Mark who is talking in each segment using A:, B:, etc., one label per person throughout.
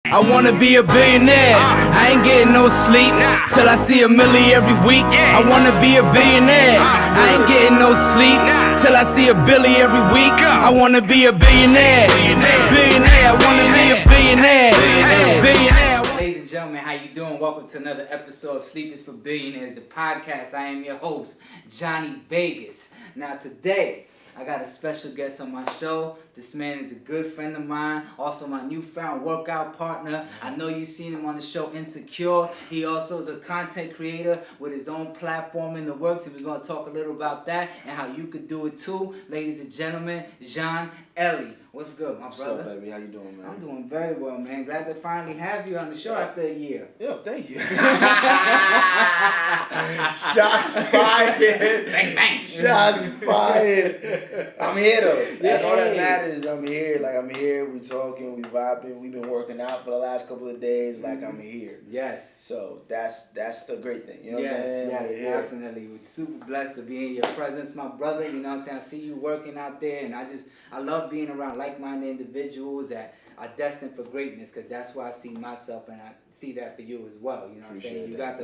A: I wanna be a billionaire. I ain't getting no sleep till I see a milli every week. I wanna be a billionaire. I ain't getting no sleep till I see a billy every week. I wanna be a billionaire. Billionaire. I wanna be a billionaire. Billionaire.
B: Ladies and gentlemen, how you doing? Welcome to another episode of Sleep is for Billionaires, the podcast. I am your host, Johnny Vegas. Now today, I got a special guest on my show. This man is a good friend of mine, also my newfound workout partner. I know you've seen him on the show Insecure. He also is a content creator with his own platform in the works, and we're going to talk a little about that and how you could do it too. Ladies and gentlemen, ELIE. What's good, my brother?
C: What's up, baby? How you doing, man?
B: I'm doing very well, man. Glad to finally have you on the show after a year.
C: Yo, thank you. Shots fired.
B: Bang, bang.
C: Shots fired. I'm here, though. That's all that matters. I'm here. I'm here. We talking. We vibing. We've been working out for the last couple of days. I'm here.
B: Yes.
C: So that's the great thing. You know what I'm saying?
B: Yes, definitely. We're super blessed to be in your presence, my brother. You know what I'm saying? I see you working out there, and I love being around like-minded individuals that are destined for greatness, because that's why I see myself, and I see that for you as well. You know what I'm saying? You got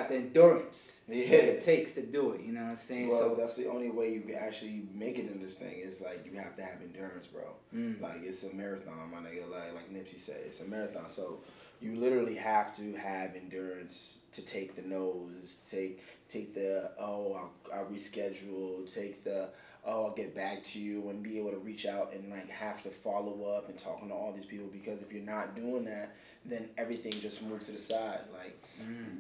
B: the endurance that it takes to do it. You know what I'm saying?
C: Well, that's the only way you can actually make it in this thing. Is you have to have endurance, bro. It's a marathon, my nigga. Like Nipsey said, it's a marathon. So you literally have to have endurance to take the no's, take the I'll reschedule, take the I'll get back to you, and be able to reach out and have to follow up and talking to all these people, because if you're not doing that, then everything just moves to the side.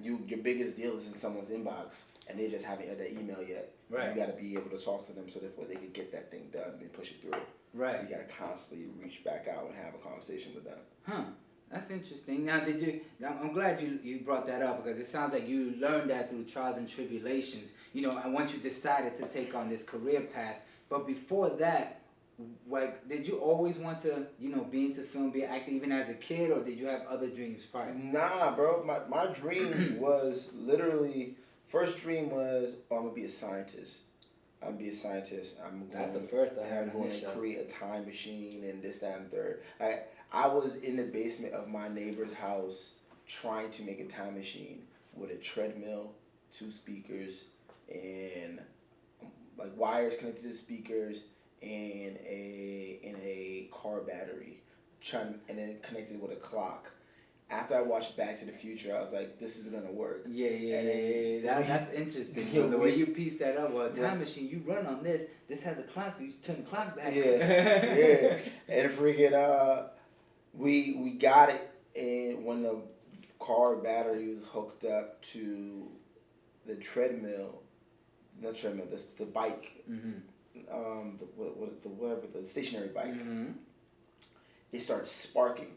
C: Your biggest deal is in someone's inbox and they just haven't had that email yet. Right. You got to be able to talk to them so therefore they can get that thing done and push it through. Right. You got to constantly reach back out and have a conversation with them.
B: Huh. That's interesting. Now, I'm glad you brought that up, because it sounds like you learned that through trials and tribulations, and once you decided to take on this career path. But before that, did you always want to, be into film, be an actor even as a kid, or did you have other dreams prior?
C: Nah, bro. My dream was literally, first dream was, I'm going to be a scientist. I'm going to be a scientist.
B: That's the first I heard.
C: I'm going to create a time machine and this, that, and third. I was in the basement of my neighbor's house trying to make a time machine with a treadmill, 2 speakers, and wires connected to the speakers, and a car battery, and then connected with a clock. After I watched Back to the Future, I was like, this is gonna work.
B: Yeah. That's interesting. The way you pieced that up. Well, a time machine, you run on this. This has a clock, so you turn the clock back.
C: Yeah. And freaking we got it, and when the car battery was hooked up to the the bike, the stationary bike, it started sparking.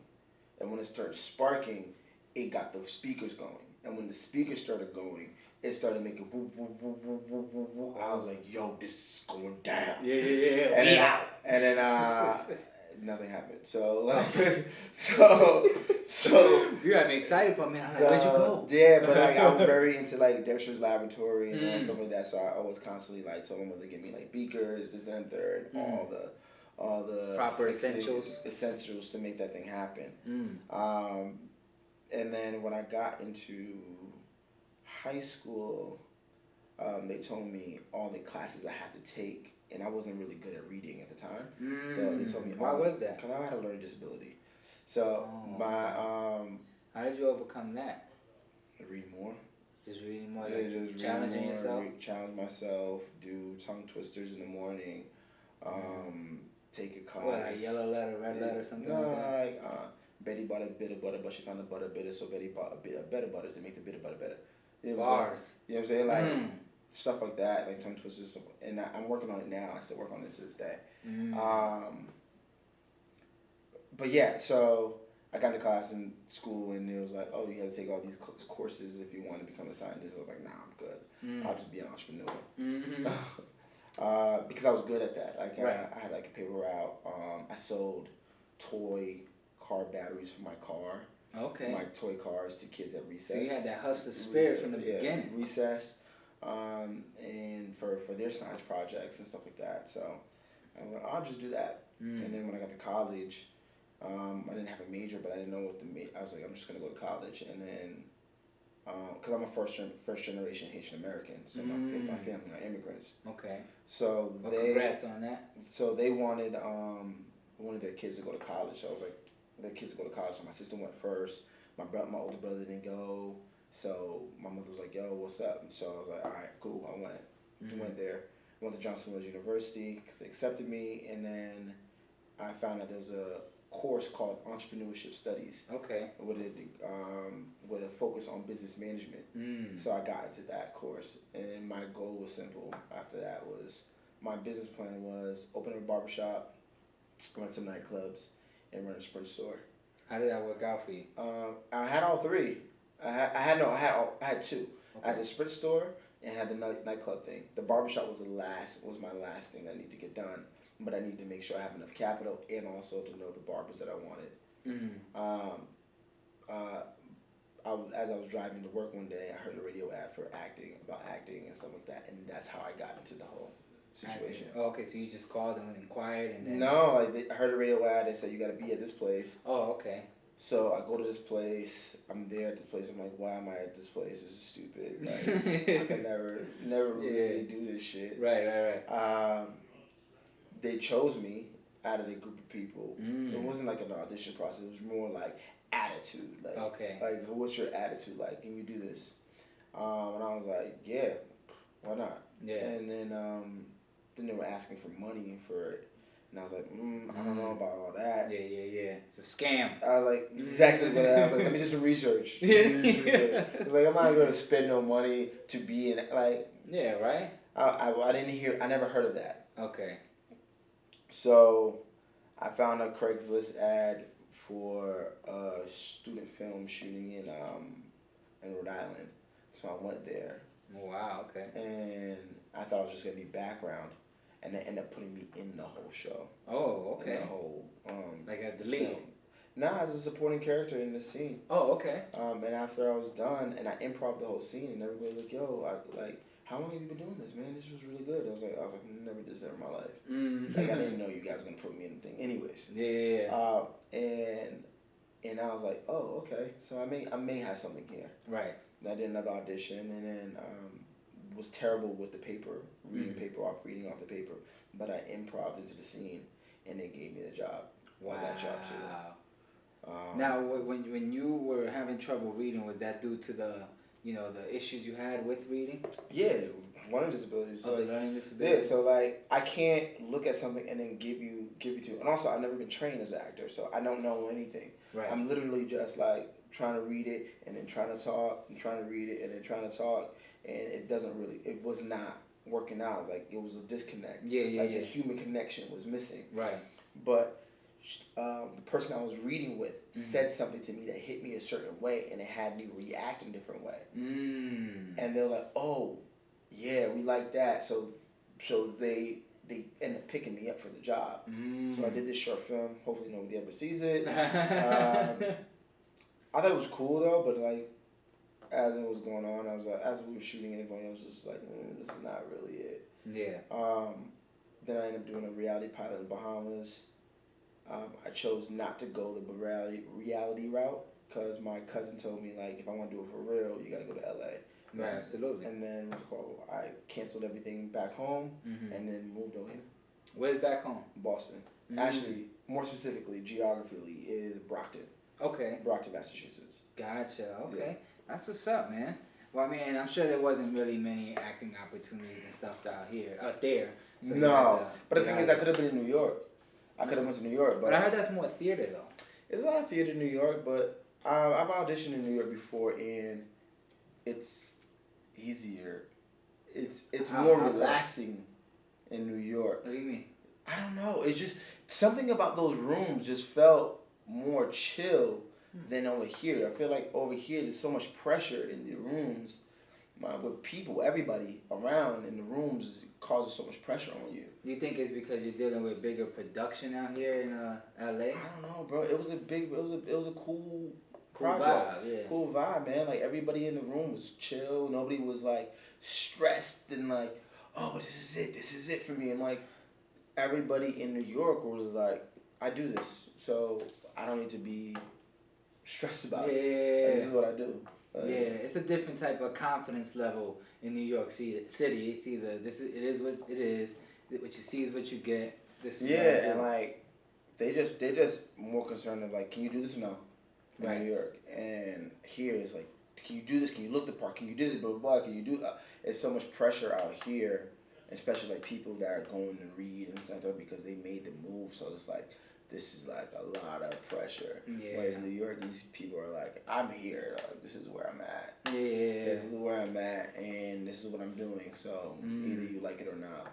C: And when it started sparking, it got the speakers going. And when the speakers started going, it started making whoop, whoop, whoop, whoop, whoop, whoop, whoop. I was like, yo, this is going down.
B: Yeah.
C: And then nothing happened. So
B: you got me excited for a minute. Where'd you go?
C: Yeah, but I was very into Dexter's Laboratory and all stuff like that. So I always constantly told my mother to get me beakers, this and third, all the
B: proper essentials
C: to make that thing happen. And then when I got into high school, they told me all the classes I had to take, and I wasn't really good at reading at the time. So they told me,
B: why was that?
C: Because I had a learning disability. So
B: how did you overcome that?
C: Read more.
B: Just reading more.
C: Just
B: challenging yourself.
C: Challenge myself. Do tongue twisters in the morning. Take a class.
B: What, yellow letter, red letter, something like that?
C: Betty bought a bit of butter, but she found the butter bitter, so Betty bought a bit of better butter to make the bitter butter better.
B: You know Bars.
C: You know what I'm saying? Stuff like that, tongue twisters. And I'm working on it now. I still work on it to this day. But yeah, so I got into class in school, and it was like, oh, you have to take all these courses if you want to become a scientist. I was like, nah, I'm good. I'll just be an entrepreneur. Because I was good at that. I had a paper route. I sold toy car batteries for my car.
B: Okay.
C: My toy cars to kids at recess.
B: So you had that hustler spirit from the beginning.
C: Recess, and for their science projects and stuff like that. So I went, I'll just do that. And then when I got to college, I didn't have a major, but I didn't know what I was like, I'm just gonna go to college, and then because I'm a first generation Haitian American, so my family are immigrants.
B: Okay.
C: So
B: well, congrats on that.
C: So they wanted one of their kids to go to college. So I was like, their kids to go to college. So my sister went first. My older brother didn't go. So my mother was like, "Yo, what's up?" And so I was like, "All right, cool." I went. Went there. Went to Johnson Wales University because they accepted me, and then I found out there was a course called Entrepreneurship Studies.
B: Okay.
C: With a focus on business management. So I got into that course, and my goal was simple. After that was my business plan was open a barbershop, run some nightclubs, and run a Sprint store.
B: How did that work out for you?
C: I had all three. I had two. Okay. I had the Sprint store and had the nightclub thing. The barbershop was my last thing I need to get done. But I need to make sure I have enough capital and also to know the barbers that I wanted. As I was driving to work one day, I heard a radio ad about acting and stuff like that, and that's how I got into the whole situation.
B: Oh, okay, so you just called and inquired and then...
C: No, I heard a radio ad, they said you got to be at this place.
B: Oh, okay.
C: So I go to this place, I'm there at this place, I'm like, why am I at this place? This is stupid. Like, I can never really do this shit.
B: Right.
C: They chose me out of the group of people. It wasn't like an audition process. It was more like attitude. Like,
B: okay.
C: Like, what's your attitude like? Can you do this? And I was like, yeah, why not?
B: Yeah.
C: And then they were asking for money for it. And I was like, I don't know about all that.
B: Yeah. It's a scam.
C: I was like, exactly what I was like, let me do some research. I was like, I'm not going to spend no money to be in, like...
B: Yeah, right?
C: I never heard of that.
B: Okay.
C: So, I found a Craigslist ad for a student film shooting in Rhode Island. So I went there.
B: Oh, wow, okay.
C: And I thought it was just gonna be background, and they ended up putting me in the whole show.
B: Oh, okay.
C: In the whole
B: like as the lead.
C: Film. Nah, as a supporting character in the scene.
B: Oh, okay.
C: And after I was done, and I improv the whole scene, and everybody was like, "Yo, how long have you been doing this, man? This was really good." I was like, never did this in my life. Like, I didn't know you guys were gonna put me in the thing. Anyways.
B: Yeah.
C: And I was like, oh, okay. So I may have something here.
B: Right.
C: And I did another audition, and then was terrible with the paper, reading off the paper. But I improv'd into the scene, and they gave me the job.
B: Wow.
C: That job too.
B: Now, when you were having trouble reading, was that due to the issues you had with reading?
C: Yeah, learning disabilities.
B: So, the learning disability.
C: Yeah, so like I can't look at something and then give you to. And also, I've never been trained as an actor, so I don't know anything.
B: Right.
C: I'm literally just like trying to read it and then trying to talk and trying to read it and then trying to talk, and it was not working out. It's like it was a disconnect.
B: Yeah.
C: The human connection was missing.
B: Right.
C: But the person I was reading with said something to me that hit me a certain way, and it had me react in a different way. And they're like, "Oh, yeah, we like that." So they ended up picking me up for the job. So I did this short film. Hopefully nobody ever sees it. I thought it was cool though, but like as it was going on, I was like, as we were shooting it, I was just like, this is not really it.
B: Yeah.
C: Then I ended up doing a reality pilot in the Bahamas. I chose not to go the reality route because my cousin told me, like, if I want to do it for real, you got to go to LA.
B: Right, absolutely.
C: And then I canceled everything back home and then moved over here.
B: Where's back home?
C: Boston. Actually, more specifically, geographically, is Brockton.
B: Okay.
C: Brockton, Massachusetts.
B: Gotcha. Okay.
C: Yeah.
B: That's what's up, man. Well, I mean, I'm sure there wasn't really many acting opportunities and stuff out there. So
C: no. But the thing is, I could have been in New York. I could have went to New York. But
B: I heard that's more theater, though.
C: There's a lot of theater in New York, but I've auditioned in New York before, and it's easier. It's more relaxing in New York.
B: What do you mean?
C: I don't know. It's just something about those rooms just felt more chill than over here. I feel like over here there's so much pressure in the rooms with people, everybody around in the rooms causes so much pressure on you.
B: Do you think it's because you're dealing with bigger production out here in LA?
C: I don't know, bro. It was a cool project.
B: Vibe, yeah.
C: Cool vibe, man. Like everybody in the room was chill. Nobody was like stressed and like, oh, this is it for me. And like everybody in New York was like, I do this, so I don't need to be stressed about
B: Yeah.
C: it. Like, this is what I do.
B: It's a different type of confidence level in New York City. It's either it is what it is. What you see is what you get. This is what I do.
C: And like they just more concerned of like, can you do this or no? In New York, and here is like, can you do this? Can you look the part? Can you do this? Blah blah blah. Can you do? It's so much pressure out here, especially like people that are going to read and stuff because they made the move. So it's like this is like a lot of pressure.
B: Yeah.
C: Whereas New York, these people are like, I'm here. Like, this is where I'm at.
B: Yeah.
C: This is where I'm at, and this is what I'm doing. So either you like it or not.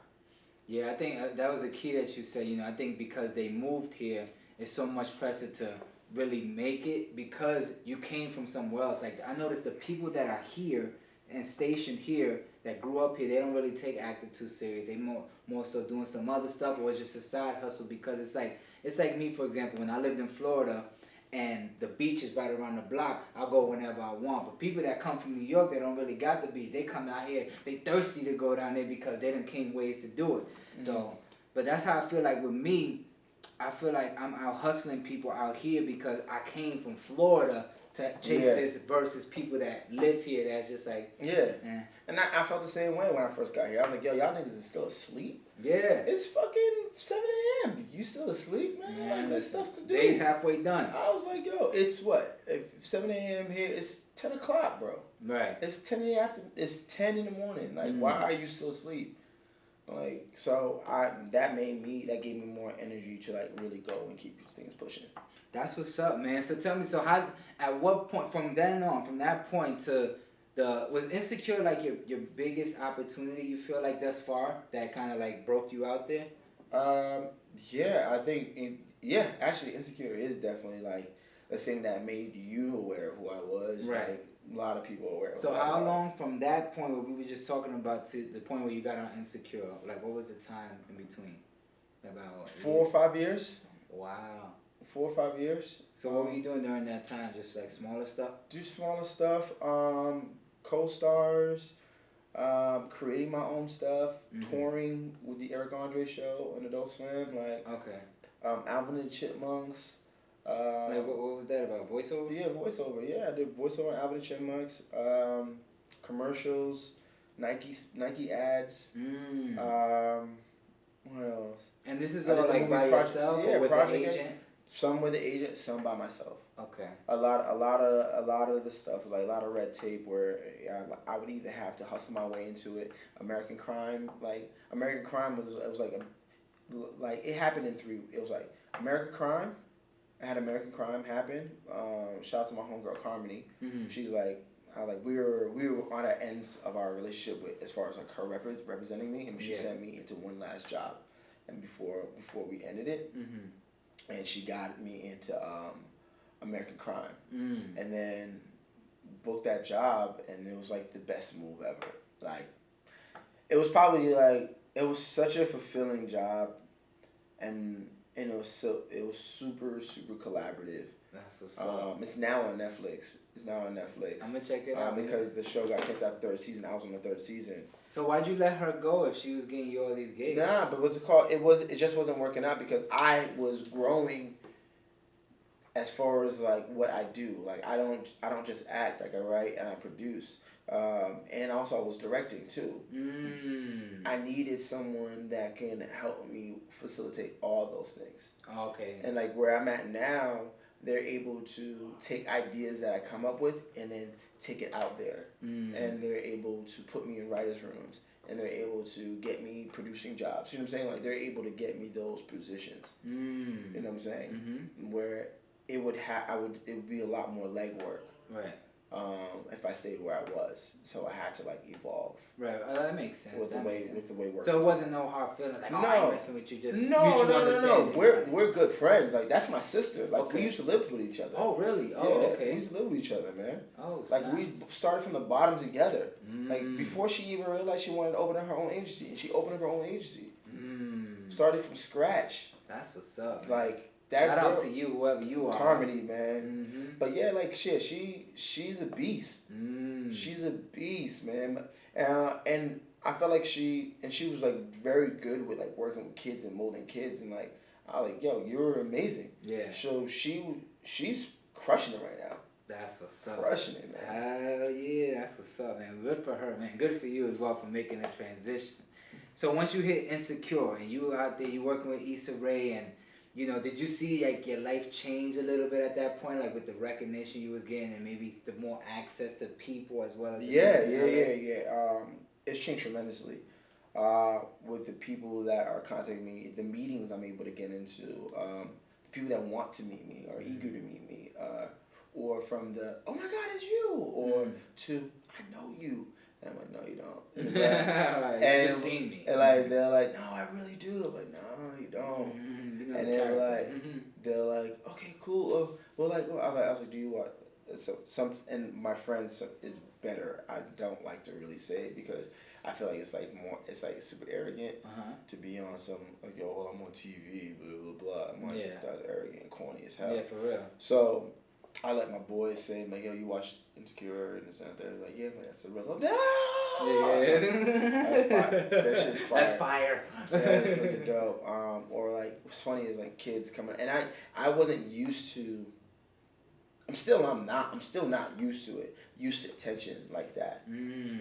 B: Yeah, I think that was a key that you said. I think because they moved here, it's so much pressure to really make it because you came from somewhere else. Like, I noticed the people that are here and stationed here that grew up here, they don't really take acting too serious. They more so doing some other stuff, or it's just a side hustle because it's like me, for example, when I lived in Florida and the beach is right around the block, I'll go whenever I want. But people that come from New York, they don't really got the beach. They come out here, they thirsty to go down there because they done came ways to do it. Mm-hmm. So, but that's how I feel like with me. I feel like I'm out hustling people out here because I came from Florida to chase this versus people that live here that's just like...
C: And I felt the same way when I first got here. I was like, yo, y'all niggas is still asleep?
B: Yeah.
C: It's fucking 7 a.m. You still asleep, man? Like, there's stuff to do.
B: Day's halfway done.
C: I was like, yo, it's what? If 7 a.m. here, it's 10 o'clock, bro.
B: Right.
C: It's 10 in the afternoon. It's 10 in the morning. Like, why are you still asleep? Like, so that gave me more energy to like really go and keep these things pushing.
B: That's what's up, man. So tell me, at what point, from that point to was Insecure like your biggest opportunity you feel like thus far that kind of like broke you out there?
C: Yeah, I think, actually Insecure is definitely like the thing that made you aware of who I was.
B: Right.
C: Like, a lot of people aware of
B: So how long from that point where we were just talking about to the point where you got on Insecure, like what was the time in between? About
C: 4 or 5 years.
B: Wow.
C: 4 or 5 years.
B: So what were you doing during that time? Just like smaller stuff?
C: Do smaller stuff, co-stars, creating my own stuff, touring with the Eric Andre show on Adult Swim, like Alvin and the Chipmunks.
B: Like what was that about? Voiceover?
C: Yeah, voiceover. Yeah, I did voiceover on Alvin and Chipmunks, commercials, Nike ads. What else?
B: And this is all like by yourself or with an agent?
C: Some with an agent, some by myself.
B: Okay.
C: A lot of the stuff, like a lot of red tape, where I would either have to hustle my way into it. American Crime was like it happened in three. It was like American Crime. I had American Crime happen. Shout out to my homegirl Carmony. She's like, we were on our ends of our relationship with as far as like her representing me, and she sent me into one last job, and before we ended it, and she got me into American Crime, and then booked that job, and it was like the best move ever. Like, it was probably like it was such a fulfilling job, and it was super collaborative.
B: That's what's up.
C: It's now on Netflix.
B: I'm gonna check it out.
C: Because the show got canceled after the third season. I was on the third season.
B: So why'd you let her go if she was getting you all these gigs?
C: Nah, but what's it called? It just wasn't working out because I was growing as far as like what I do. Like I don't just act. Like I write and I produce. And also I was directing too. I needed someone that can help me facilitate all those things.
B: Okay.
C: And like where I'm at now, they're able to take ideas that I come up with and then take it out there. And they're able to put me in writers' rooms. And they're able to get me producing jobs. You know what I'm saying? Like they're able to get me those positions. You know what I'm saying? Where it would be a lot more legwork.
B: Right.
C: If I stayed where I was, so I had to like evolve.
B: Right, that makes sense.
C: With the way work.
B: So it wasn't no hard feeling like, I ain't messing with you. Just
C: no. We're good friends. Like that's my sister. Like we used to live with each other.
B: Oh really? Oh okay.
C: We used to live with each other, man.
B: Oh.
C: Like we started from the bottom together. Like before she even realized she wanted to open up her own agency, and she opened up her own agency. Started from scratch.
B: That's what's up. Man.
C: Like. Shout
B: out to you, whoever you are.
C: Carmody, man. But yeah, like shit, she's a beast. She's a beast, man. And I felt like she was like very good with like working with kids and molding kids, and like I was like, yo, you're amazing.
B: Yeah.
C: So she's crushing it right now.
B: That's what's up.
C: Crushing it, man.
B: Hell yeah, that's what's up, man. Good for her, man. Good for you as well for making the transition. So once you hit Insecure and you were out there, you working with Issa Rae, and you know, did you see like your life change a little bit at that point, like with the recognition you was getting and maybe the more access to people as well? As
C: Yeah. It's changed tremendously. With the people that are contacting me, the meetings I'm able to get into, the people that want to meet me or eager to meet me, or from the, oh my God, it's you, or to, I know you. And I'm like, no, you don't.
B: Right,
C: and
B: you just seen me.
C: And like, they're like, no, I really do. I'm like, no, you don't.
B: You know
C: And
B: the
C: they're
B: character.
C: like, they're like, okay, cool. Well, I was like, do you want and my friends is better. I don't like to really say it because I feel like it's like super arrogant to be on some like, yo, well, I'm on TV, blah blah blah. I'm like, that's arrogant and corny as hell.
B: Yeah, for real.
C: So I let my boys say, like, yo, you watch Insecure and this and that. They're like, yeah, man, that's a real. No!
B: Yeah.
C: That shit's fire.
B: That's fire.
C: Yeah, it's really dope. Or like, what's funny is like kids coming, and I wasn't used to. I'm still not used to it. Used to attention like that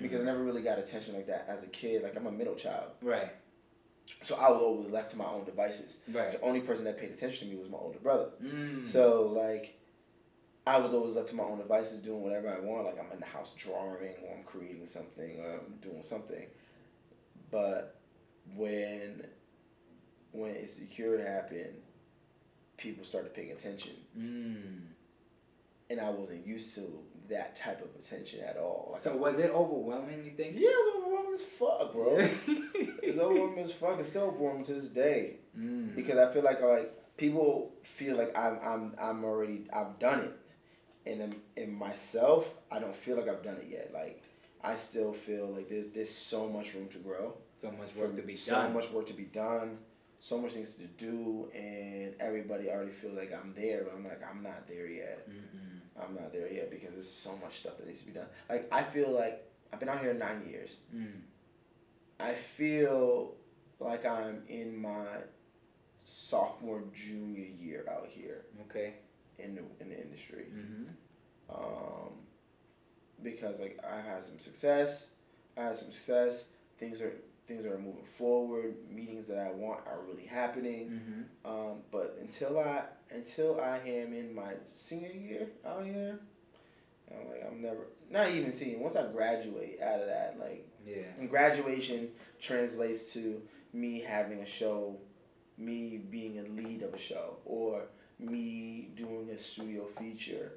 C: because I never really got attention like that as a kid. Like I'm a middle child.
B: Right.
C: So I was always left to my own devices.
B: Right.
C: The only person that paid attention to me was my older brother. So like. I was always left to my own devices doing whatever I want. Like I'm in the house drawing or I'm creating something or I'm doing something. But when Insecure happened, people started paying attention. And I wasn't used to that type of attention at all. Like
B: so was it overwhelming, you think?
C: Yeah, it was overwhelming as fuck, bro. It's overwhelming as fuck. It's still overwhelming to this day. Because I feel like people feel like I've done it. And in myself, I don't feel like I've done it yet. Like, I still feel like there's so much room to grow.
B: So much work to be done.
C: So much work to be done. So much things to do. And everybody already feels like I'm there. But I'm like, I'm not there yet. I'm not there yet because there's so much stuff that needs to be done. Like, I feel like I've been out here 9 years. I feel like I'm in my sophomore, junior year out here.
B: Okay.
C: In the industry, because like I've had some success, things are moving forward. Meetings that I want are really happening. But until I am in my senior year out here, I'm never not even seeing. Once I graduate out of that, and graduation translates to me having a show, me being a lead of a show, or me doing a studio feature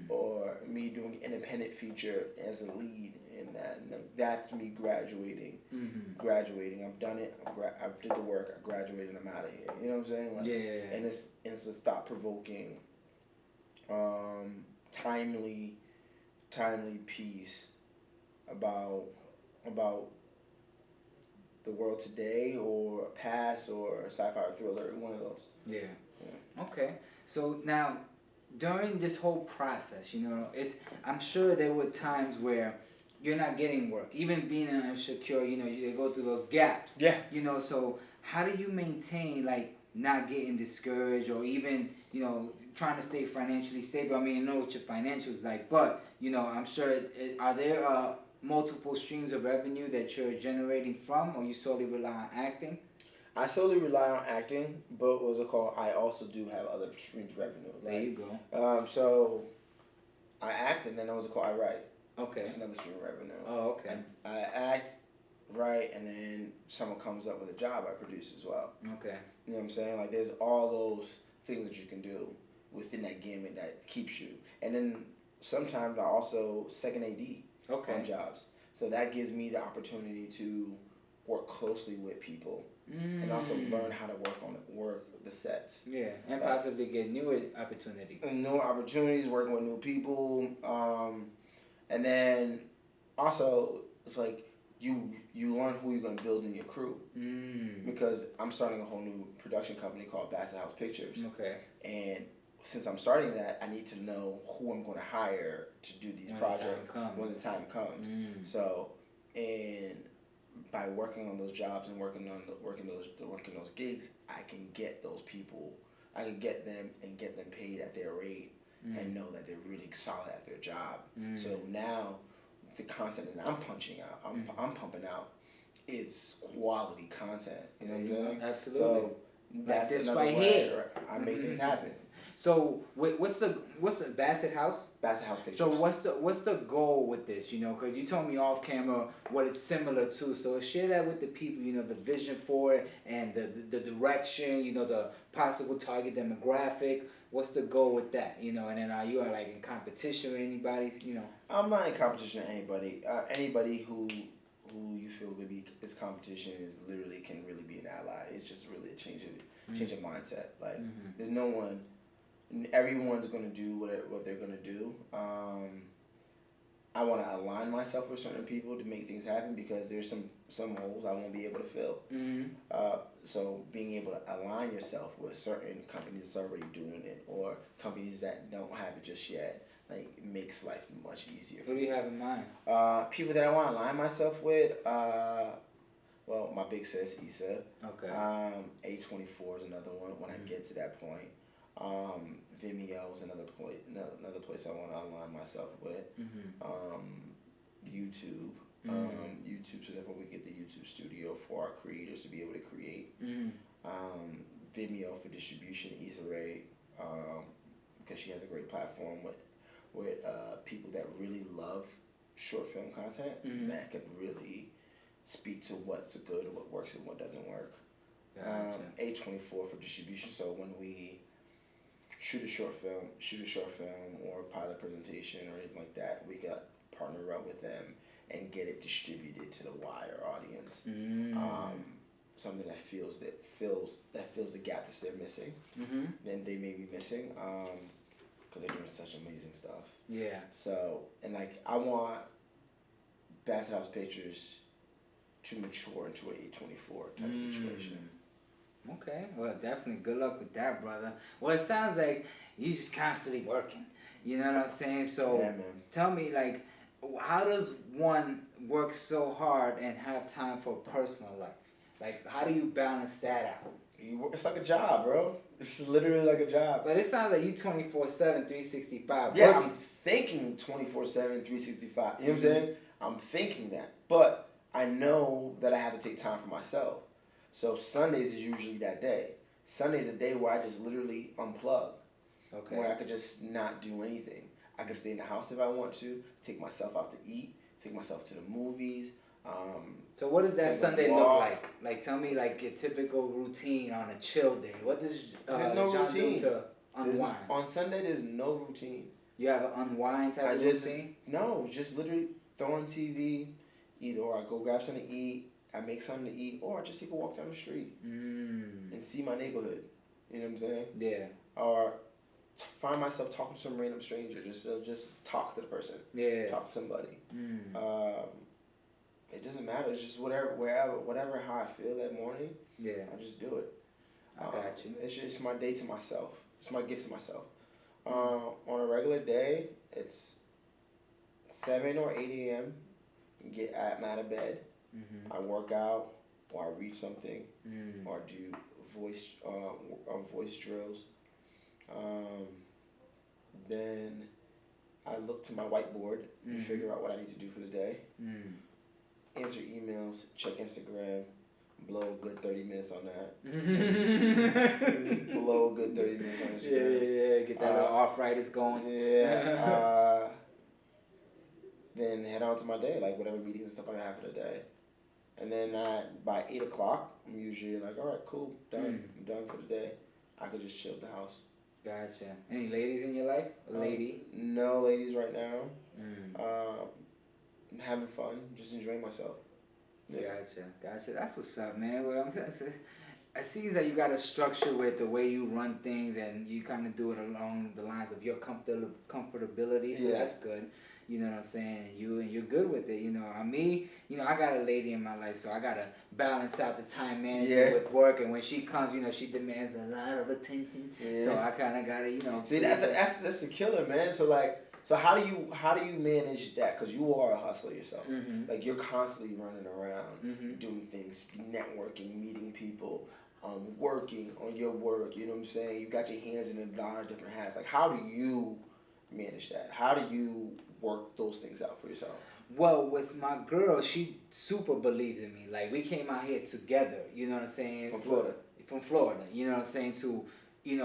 C: or me doing independent feature as a lead in that. And that's me graduating. I've done it. I did the work. I graduated. I'm out of here. You know what I'm saying? Like, And it's a thought-provoking, timely piece about the world today or past or sci-fi or thriller. One of those.
B: Yeah. Okay. So now, during this whole process, you know, I'm sure there were times where you're not getting work. Even being Insecure, you know, you go through those gaps.
C: Yeah.
B: You know, so how do you maintain, like, not getting discouraged or even, you know, trying to stay financially stable? I mean, I know what your financials like, but, you know, I'm sure, are there multiple streams of revenue that you're generating from, or you solely rely on acting?
C: I solely rely on acting, but what's it called? I also do have other streams of revenue.
B: There you go.
C: So I act, and then what's it called? I write.
B: Okay.
C: It's another stream of revenue.
B: Oh, okay.
C: I act, write, and then someone comes up with a job, I produce as well.
B: Okay.
C: You know what I'm saying? Like, there's all those things that you can do within that gamut that keeps you. And then sometimes I also second AD on jobs. So that gives me the opportunity to work closely with people and also learn how to work the sets.
B: Yeah, and possibly get new opportunities.
C: New opportunities, working with new people, and then also it's like you learn who you're gonna build in your crew. Because I'm starting a whole new production company called Bassett House Pictures.
B: Okay.
C: And since I'm starting that, I need to know who I'm going to hire to do these projects when the time comes. So, and by working on those jobs and working those gigs, I can get those people. I can get them and get them paid at their rate and know that they're really solid at their job. So now the content that I'm punching out, I'm pumping out, it's quality content. You know what I'm saying?
B: Absolutely.
C: So that's
B: this
C: another
B: right
C: way
B: here.
C: I make things happen.
B: So what's the Bassett House?
C: Bassett House Pictures.
B: So what's the goal with this? You know, because you told me off camera what it's similar to. So share that with the people. You know, the vision for it and the direction. You know, the possible target demographic. What's the goal with that? You know, and then are you like in competition with anybody? You know,
C: I'm not in competition with anybody. Anybody who you feel could be this competition can really be an ally. It's just really a change of mindset. Like there's no one. Everyone's gonna do what they're gonna do. I want to align myself with certain people to make things happen because there's some holes I won't be able to fill. So being able to align yourself with certain companies that's already doing it or companies that don't have it just yet, like it makes life much easier.
B: What do you have in mind?
C: People that I want to align myself with. Well, my big sis Issa.
B: Okay.
C: A24 is another one when I get to that point. Vimeo is another place I want to align myself with. YouTube. YouTube, so therefore we get the YouTube studio for our creators to be able to create. Vimeo for distribution, Issa Rae, because she has a great platform with people that really love short film content that could really speak to what's good, what works, and what doesn't work.
B: Gotcha.
C: A24 for distribution, so when we shoot a short film or pilot presentation or anything like that, we got partner up with them and get it distributed to the wider audience. Something that fills the gap that they're missing. Then they may be missing because they're doing such amazing stuff.
B: Yeah.
C: So and like I want Bassett House Pictures to mature into an A24 type situation.
B: Okay, well, definitely good luck with that, brother. Well, it sounds like you just constantly working. You know what I'm saying? So,
C: yeah, man.
B: Tell me, like, how does one work so hard and have time for personal life? Like, how do you balance that out?
C: It's like a job, bro. It's literally like a job.
B: But it sounds like you 24/7, 365.
C: Yeah,
B: working.
C: I'm thinking 24/7, 365. You know what I'm saying? I'm thinking that. But I know that I have to take time for myself. So Sundays is usually that day. Sunday's a day where I just literally unplug.
B: Okay.
C: Where I could just not do anything. I could stay in the house if I want to, take myself out to eat, take myself to the movies.
B: So what does that
C: take a
B: Sunday look
C: walk.
B: like? Like, tell me, like, your typical routine on a chill day. What does
C: There's no
B: John
C: routine.
B: do to unwind?
C: On Sunday, there's no routine.
B: You have an unwind type of routine?
C: No, just literally throw on TV, either or I go grab something to eat, I make something to eat, or I just take a walk down the street and see my neighborhood. You know what I'm saying?
B: Yeah.
C: Or find myself talking to some random stranger. Just talk to the person.
B: Yeah.
C: Talk to somebody. It doesn't matter. It's just whatever how I feel that morning.
B: Yeah.
C: I just do it.
B: I got you.
C: It's just my day to myself. It's my gift to myself. On a regular day, it's 7 or 8 a.m. I'm out of bed. I work out, or I read something, or I do voice drills. Then I look to my whiteboard and figure out what I need to do for the day. Answer emails, check Instagram, blow a good 30 minutes on that. Blow a good 30 minutes on Instagram.
B: Yeah. Get that little arthritis going.
C: Yeah. Then head on to my day, like whatever meetings and stuff I have for the day. And then by 8 o'clock, I'm usually like, all right, cool, done. I'm done for the day. I could just chill at the house.
B: Gotcha. Any ladies in your life? A lady?
C: No ladies right now. I'm having fun, just enjoying myself. Yeah.
B: Gotcha. That's what's up, man. Well, I see that you got a structure with the way you run things, and you kind of do it along the lines of your comfortability. So that's good. You know what I'm saying? And you're good with it. You know, I got a lady in my life, so I gotta balance out the time management with work. And when she comes, she demands a lot of attention. Yeah. So I kind of gotta,
C: See, that's a killer, man. So So how do you manage that? Because you are a hustler yourself.
B: Mm-hmm.
C: Like you're constantly running around,
B: Mm-hmm.
C: doing things, networking, meeting people, working on your work. You know what I'm saying? You got your hands in a lot of different hats. Like how do you manage that? How do you work those things out for yourself?
B: Well, with my girl, she super believes in me. Like, we came out here together, you know what I'm saying?
C: From Florida.
B: From Florida, you know what I'm saying? To,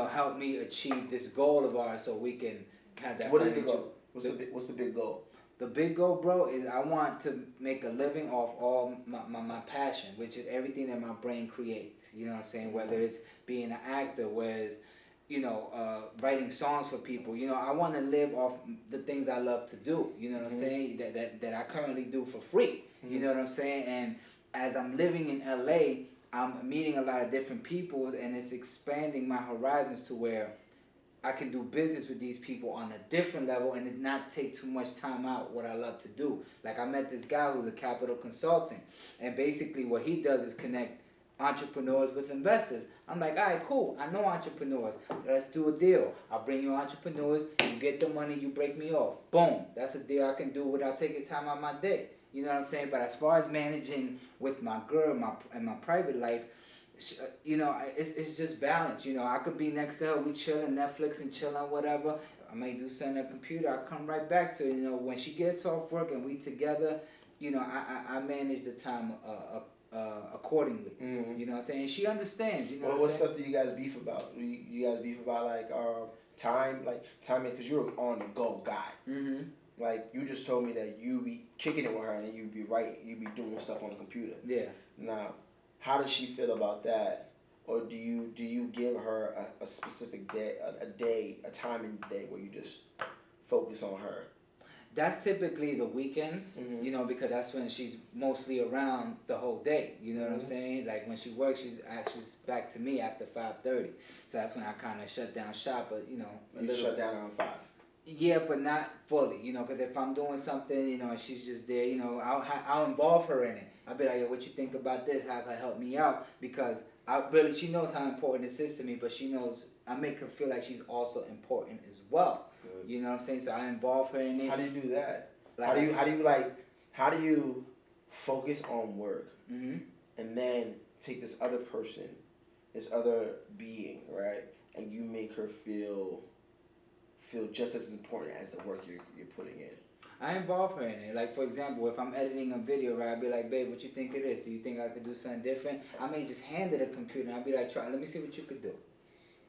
B: help me achieve this goal of ours so we can have that.
C: What is the goal? What's the big goal?
B: The big goal, bro, is I want to make a living off all my passion, which is everything that my brain creates. You know what I'm saying? Whether it's being an actor, whereas, writing songs for people. I want to live off the things I love to do. You know what I'm saying? That I currently do for free. You know what I'm saying? And as I'm living in LA, I'm meeting a lot of different people, and it's expanding my horizons to where I can do business with these people on a different level and it not take too much time out what I love to do. Like, I met this guy who's a capital consultant, and basically what he does is connect entrepreneurs with investors. I'm like, all right, cool. I know entrepreneurs. Let's do a deal. I'll bring you entrepreneurs. You get the money. You break me off. Boom. That's a deal I can do without taking time out of my day. You know what I'm saying? But as far as managing with my girl and my private life, it's just balance. I could be next to her. We chilling, Netflix and chilling, whatever. I may do something on the computer. I come right back to it. When she gets off work and we together, I manage the time accordingly.
C: Mm-hmm.
B: You know what I'm saying? She understands.
C: What stuff do you guys beef about? You guys beef about like timing, because you're an on the go guy.
B: Mm-hmm.
C: Like you just told me that you be kicking it with her and then you be doing stuff on the computer.
B: Yeah.
C: Now, how does she feel about that? Or do you give her a specific day, a time in the day where you just focus on her?
B: That's typically the weekends, because that's when she's mostly around the whole day. You know what I'm saying? Like when she works, she's back to me after 5:30. So that's when I kind of shut down shop. But
C: You shut down around 5.
B: Yeah, but not fully. Because if I'm doing something, and she's just there, I'll involve her in it. I'll be like, yo, what you think about this? Have her help me out, because she knows how important this is to me, but she knows I make her feel like she's also important as well. Good. You know what I'm saying? So I involve her in it.
C: How do you do that?
B: Like,
C: how do you focus on work
B: and
C: then take this other person, this other being, right, and you make her feel just as important as the work you're putting in?
B: I involve her in it. Like, for example, if I'm editing a video, right, I'll be like, babe, what you think it is? Do you think I could do something different? I may just hand her the computer and I'll be like, let me see what you could do.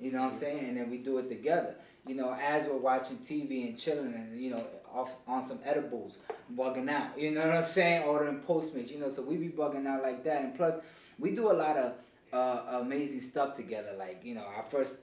B: You know what I'm saying? And then we do it together. As we're watching TV and chilling and, off on some edibles, bugging out. You know what I'm saying? Ordering Postmates, so we be bugging out like that. And plus, we do a lot of amazing stuff together. Like, our first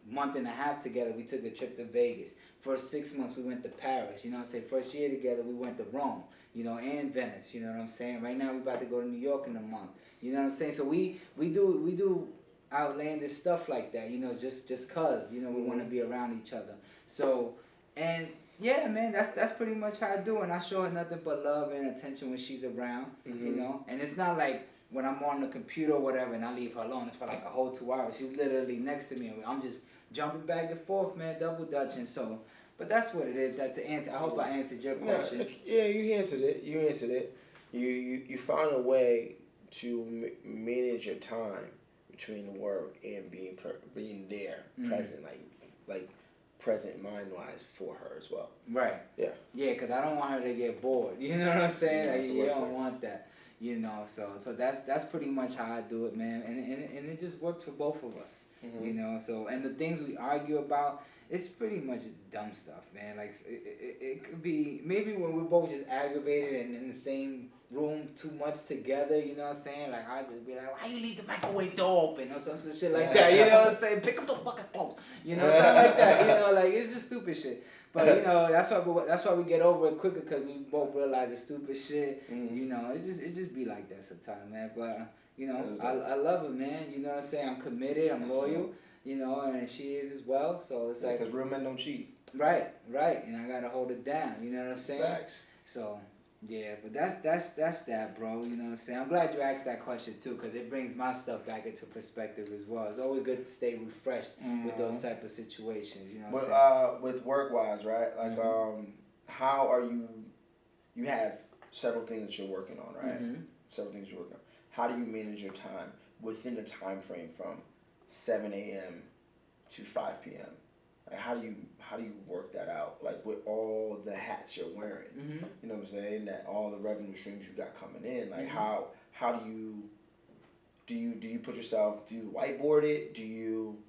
B: month and a half together, we took a trip to Vegas. First 6 months, we went to Paris. You know what I'm saying? First year together, we went to Rome, and Venice. You know what I'm saying? Right now, we're about to go to New York in a month. You know what I'm saying? So we do outlandish stuff like that, just cause, we want to be around each other. So, and yeah, man, that's pretty much how I do. And I show her nothing but love and attention when she's around, And it's not like when I'm on the computer or whatever and I leave her alone, it's for like a whole 2 hours. She's literally next to me and I'm just jumping back and forth, man, double dutching. So, but that's what it is. That to answer. I hope I answered your question.
C: Yeah, you answered it. You found a way to manage your time between work and being there, present, like present mind-wise for her as well.
B: Right.
C: Yeah.
B: Yeah, because I don't want her to get bored. You know what I'm saying?
C: Yeah,
B: like, you don't want that. So that's pretty much how I do it, man. And it just works for both of us. So, and the things we argue about, it's pretty much dumb stuff, man. Like, it could be, maybe when we're both just aggravated and in the same room too much together, you know what I'm saying? Like, I'll just be like, why you leave the microwave door open? Or some shit like that, you know what I'm saying? Pick up the fucking clothes, something like that, like, it's just stupid shit. But, that's why we get over it quicker, because we both realize it's stupid shit. It just be like that sometimes, man. But, I love her, man. You know what I'm saying? I'm committed, I'm loyal, and she is as well. So it's like,
C: because real men don't cheat.
B: Right. And I got to hold it down, you know what I'm saying?
C: Facts.
B: So, Yeah, but that's that, bro. You know what I'm saying? I'm glad you asked that question too, because it brings my stuff back into perspective as well. It's always good to stay refreshed with those type of situations. You know what I'm saying?
C: With work wise, right? Like, how are you? You have several things that you're working on, right? Several things you're working on. How do you manage your time within the time frame from 7 a.m. to 5 p.m.? Like, how do you work that out? Like, with all the hats you're wearing, you know what I'm saying? That all the revenue streams you got coming in. Like, how do you put yourself? Do you whiteboard it? Do you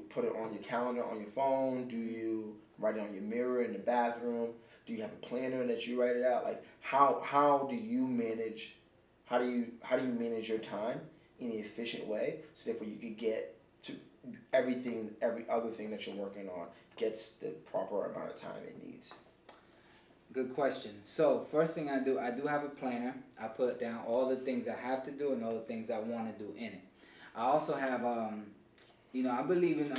C: put it on your calendar on your phone? Do you write it on your mirror in the bathroom? Do you have a planner that you write it out? Like, how do you manage? How do you manage your time in an efficient way so therefore you could get to every other thing that you're working on gets the proper amount of time it needs?
B: Good question. So first thing I do have a planner. I put down all the things I have to do and all the things I want to do in it. I also have I believe in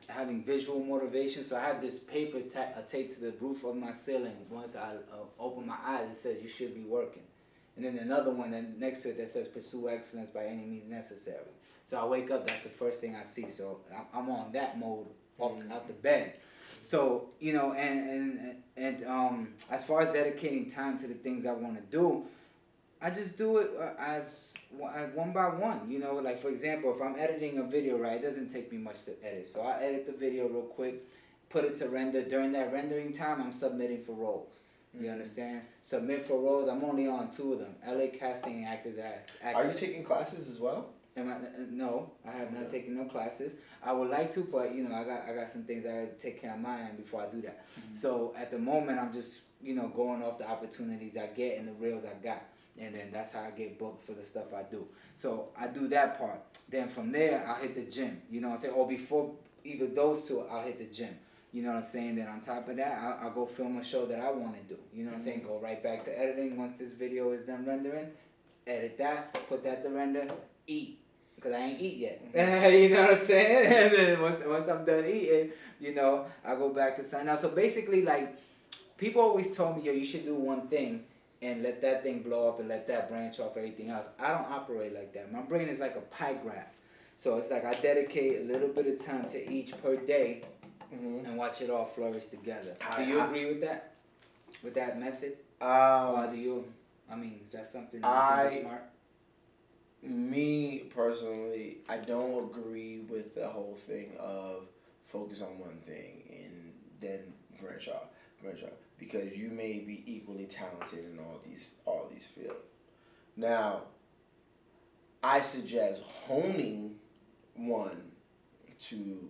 B: having visual motivation, so I have this paper taped to the roof of my ceiling. Once I open my eyes, it says you should be working. And then another one next to it that says pursue excellence by any means necessary. So I wake up, that's the first thing I see. So I'm on that mode out the bed. So, and as far as dedicating time to the things I want to do, I just do it as one by one. Like for example, if I'm editing a video, right, it doesn't take me much to edit. So I edit the video real quick, put it to render. During that rendering time, I'm submitting for roles. You understand? Submit for roles. I'm only on 2 of them: LA Casting and Actors Access.
C: Are you taking classes as well?
B: No, I have not taken no classes. I would like to, but I got some things I got to take care of my end before I do that. So at the moment, I'm just going off the opportunities I get and the reels I got, and then that's how I get booked for the stuff I do. So I do that part. Then from there, I'll hit the gym. You know what I'm saying? Or before either those two, I'll hit the gym. You know what I'm saying? Then on top of that, I'll go film a show that I want to do. You know what I'm saying? Go right back to editing. Once this video is done rendering, edit that, put that to render, eat. Because I ain't eat yet. You know what I'm saying? And then once I'm done eating, I go back to something else. So basically, like, people always told me, yo, you should do one thing and let that thing blow up and let that branch off everything else. I don't operate like that. My brain is like a pie graph. So it's like I dedicate a little bit of time to each per day and watch it all flourish together. Do you agree with that? With that method? Or do you, is that something you think is smart?
C: Me personally, I don't agree with the whole thing of focus on one thing and then branch off, because you may be equally talented in all these fields. Now, I suggest honing one to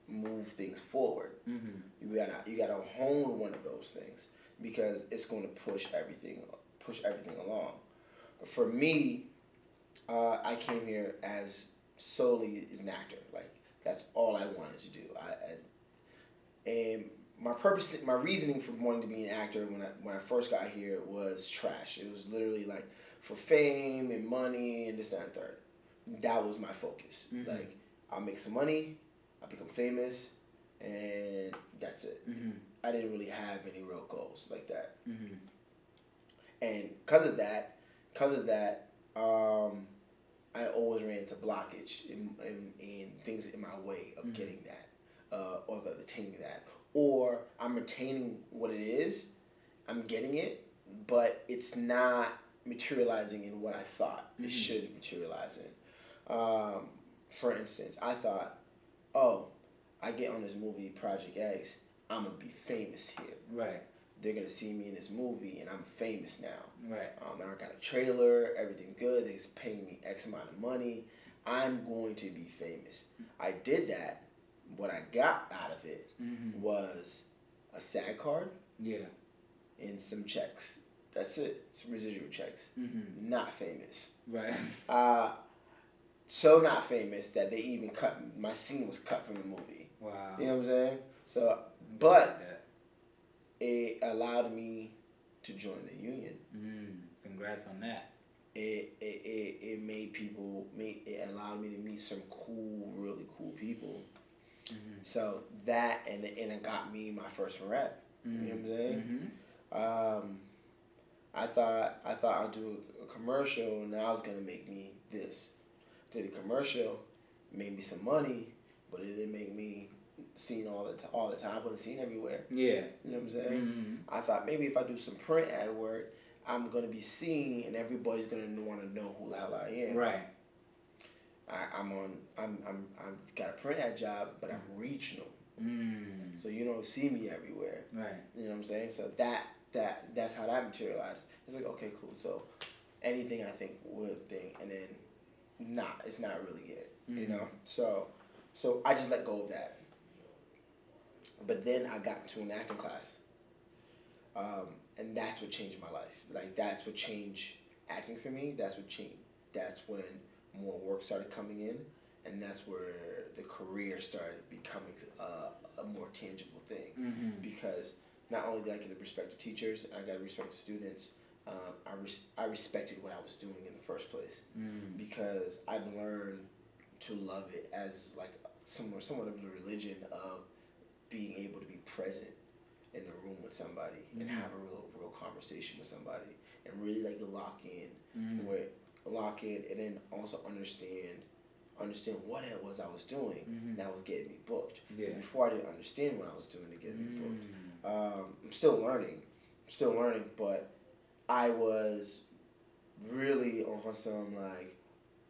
C: move things forward. You gotta hone one of those things because it's going to push everything along. But for me, I came here as solely as an actor. Like, that's all I wanted to do. And my reasoning for wanting to be an actor when I first got here was trash. It was literally like for fame and money and this, that, and third. That was my focus. Like, I'll make some money, I'll become famous, and that's it. I didn't really have any real goals like that. And because of that, I always ran into blockage in things in my way of getting that, or of attaining that. Or I'm retaining what it is, I'm getting it, but it's not materializing in what I thought it should materialize in. For instance, I thought, I get on this movie, Project X, I'm going to be famous here.
B: Right.
C: They're going to see me in this movie, and I'm famous now.
B: Right.
C: Now I got a trailer, everything good, they're paying me X amount of money. I'm going to be famous. I did that. What I got out of it was a SAG card and some checks. That's it. Some residual checks. Not famous.
B: Right.
C: So not famous that they even my scene was cut from the movie.
B: Wow.
C: You know what I'm saying? So, but it allowed me to join the union.
B: Congrats on that.
C: It it allowed me to meet some really cool people. So that and it got me my first rep. You know what I'm saying? I thought I'd do a commercial and that was gonna make me this. Did a commercial, made me some money, but it didn't make me seen all the time. I wasn't seen everywhere.
B: Yeah.
C: You know what I'm saying? I thought maybe if I do some print ad work, I'm gonna be seen and everybody's gonna want to know who the hell I am.
B: Right.
C: I'm got a print ad job, but I'm regional. So you don't see me everywhere.
B: Right.
C: You know what I'm saying? So that's how that materialized. It's like, okay, cool. So anything I think would think, and then it's not really it. You know? So I just let go of that. But then I got into an acting class. And that's what changed my life. Like, that's what changed acting for me. That's when more work started coming in. And that's where the career started becoming a more tangible thing. Because not only did I get the respect of teachers, I got the respect of students, I respected what I was doing in the first place. Because I've learned to love it as like somewhat of a religion of being able to be present in the room with somebody and have a real conversation with somebody and really like lock in and then also understand what it was I was doing that was getting me booked.
B: Yeah.
C: Before I didn't understand what I was doing to get me booked. I'm still learning, but I was really on some like,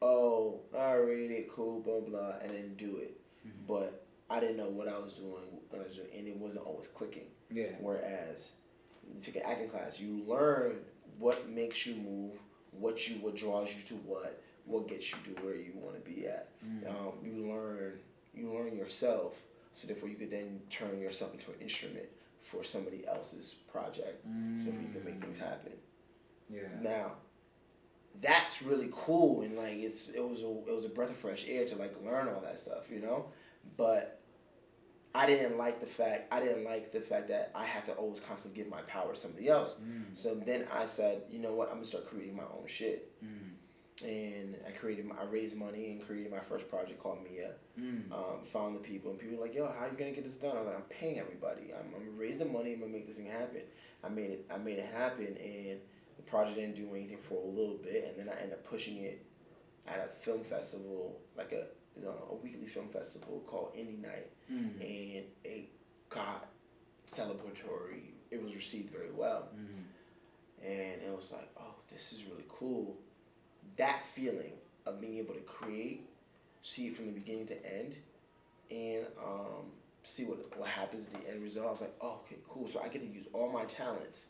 C: oh, I read it, cool, blah blah, and then do it. But I didn't know what I was doing, and it wasn't always clicking.
B: Yeah.
C: Whereas you took an acting class, you learn what makes you move, what draws you to what gets you to where you want to be at. You learn yourself, so therefore you could then turn yourself into an instrument for somebody else's project, so therefore you can make things happen.
B: Yeah.
C: Now, that's really cool, and like it was a breath of fresh air to like learn all that stuff, you know. But I didn't like the fact that I have to always constantly give my power to somebody else. So then I said, you know what, I'm gonna start creating my own shit. And I raised money and created my first project called Mia. Found the people, and people were like, yo, how are you gonna get this done? I was like, I'm paying everybody. I'm gonna raise the money. I'm gonna make this thing happen. I made it happen, and the project didn't do anything for a little bit, and then I ended up pushing it at a film festival, like a weekly film festival called Indie Night, and it got celebratory. It was received very well, and it was like, oh, this is really cool. That feeling of being able to create, see it from the beginning to end, and see what happens at the end result. I was like, oh, okay, cool. So I get to use all my talents,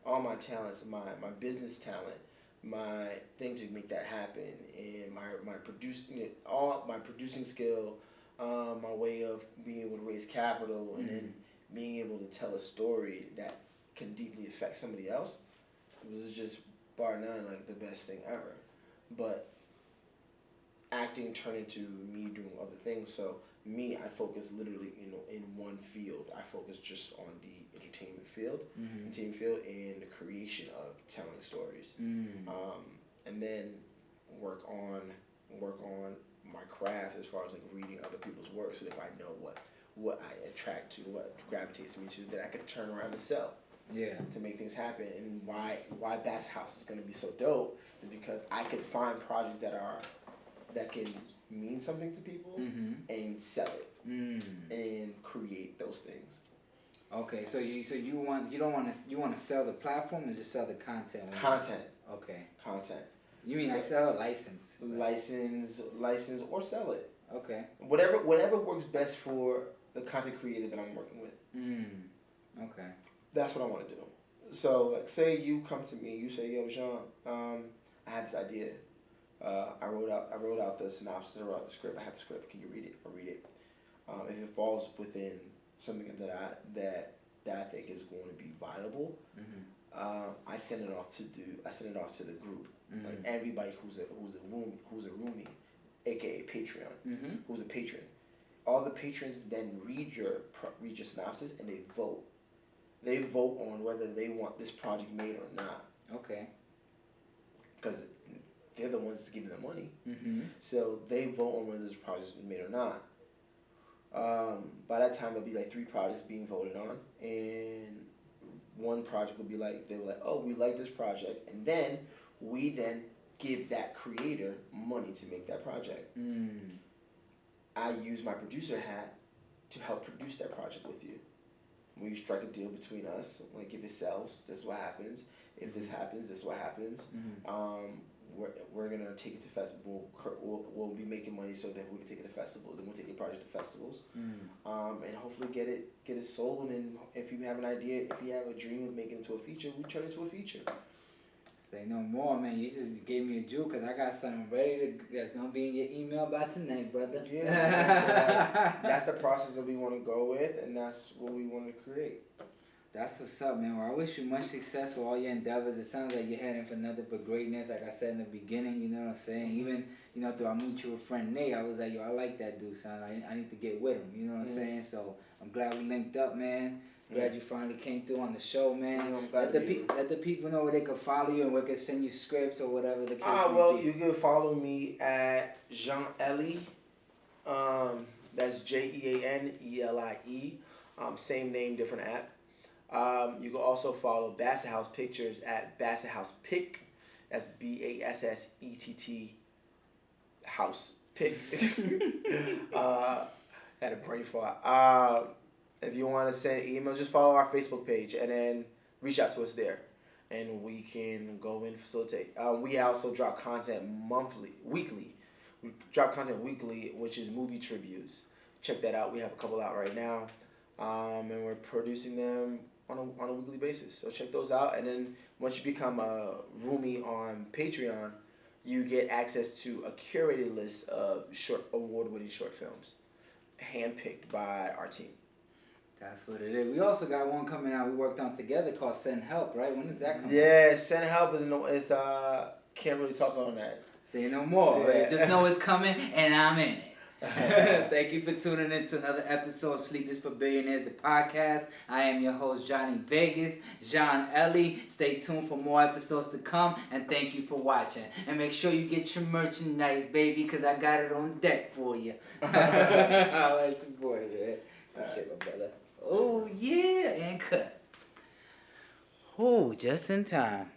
C: my business talent, my thing to make that happen, and my producing skill, my way of being able to raise capital, and then being able to tell a story that can deeply affect somebody else. It was just bar none like the best thing ever. But acting turned into me doing other things. So I focus literally in one field. I focus just on the entertainment field, and the creation of telling stories, and then work on my craft as far as like reading other people's work, so that I know what I attract to, what gravitates me to, that I can turn around and sell.
B: Yeah.
C: To make things happen. And why Bass House is going to be so dope is because I could find projects that can mean something to people and sell it and create those things.
B: Okay, so you want to sell the platform or just sell the content?
C: Content.
B: Okay.
C: Content.
B: You mean like sell a license?
C: License or sell it.
B: Okay.
C: Whatever works best for the content creator that I'm working with.
B: Okay.
C: That's what I want to do. So, like, say you come to me, you say, "Yo, Jean, I had this idea. I wrote out the synopsis, I wrote out the script. I have the script. Can you read it? I'll read it. If it falls within something that I think is going to be viable, I send it off to the group. Like everybody who's a roomie, aka Patreon, who's a patron. All the patrons then read your synopsis and they vote. They vote on whether they want this project made or not.
B: Okay.
C: Because they're the ones giving the money. So they vote on whether this project is made or not. By that time, there'll be like 3 projects being voted on. And one project will be like, they were like, oh, we like this project, and then we give that creator money to make that project. I use my producer hat to help produce that project with you. We strike a deal between us. Like, if it sells, this is what happens. If this happens, this is what happens. We're gonna take it to festival. We'll be making money so that we can take it to festivals, and we'll take your project to festivals, and hopefully get it sold. And if you have an idea, if you have a dream of making it into a feature, we turn it into a feature.
B: Say no more, man. You just gave me a jewel because I got something ready that's gonna be in your email by tonight, brother.
C: Yeah, so that's the process that we want to go with, and that's what we want to create.
B: That's what's up, man. Well, I wish you much success with all your endeavors. It sounds like you're heading for nothing but greatness. Like I said in the beginning, you know what I'm saying? Even, through our mutual friend Nate, I was like, yo, I like that dude, son. I need to get with him, you know what I'm saying? So I'm glad we linked up, man. Glad you finally came through on the show, man. Let the people know where they can follow you and where they can send you scripts or whatever the case may be.
C: You can follow me at Jean ELIE. That's JeanElie. Same name, different app. You can also follow Bassett House Pictures at Bassett House Pick. That's BASSETT House Pick. Had a brain fart. If you want to send email, just follow our Facebook page and then reach out to us there, and we can go in and facilitate. We also drop content weekly. We drop content weekly, which is movie tributes. Check that out. We have a couple out right now, and we're producing them on a weekly basis. So check those out. And then once you become a roomie on Patreon, you get access to a curated list of award-winning short films, handpicked by our team.
B: That's what it is. We also got one coming out we worked on together called Send Help, right? When does that come out?
C: Yeah, Send Help is can't really talk on that.
B: Say no more,
C: Yeah.
B: right? Just know it's coming and I'm in it. Thank you for tuning in to another episode of Sleep is for Billionaires, the podcast. I am your host, Johnny Vegas, Jean ELIE. Stay tuned for more episodes to come, and thank you for watching. And make sure you get your merchandise, baby, because I got it on deck for you. I like your boy, man. Shit, my brother. Oh, yeah, and cut. Oh, just in time.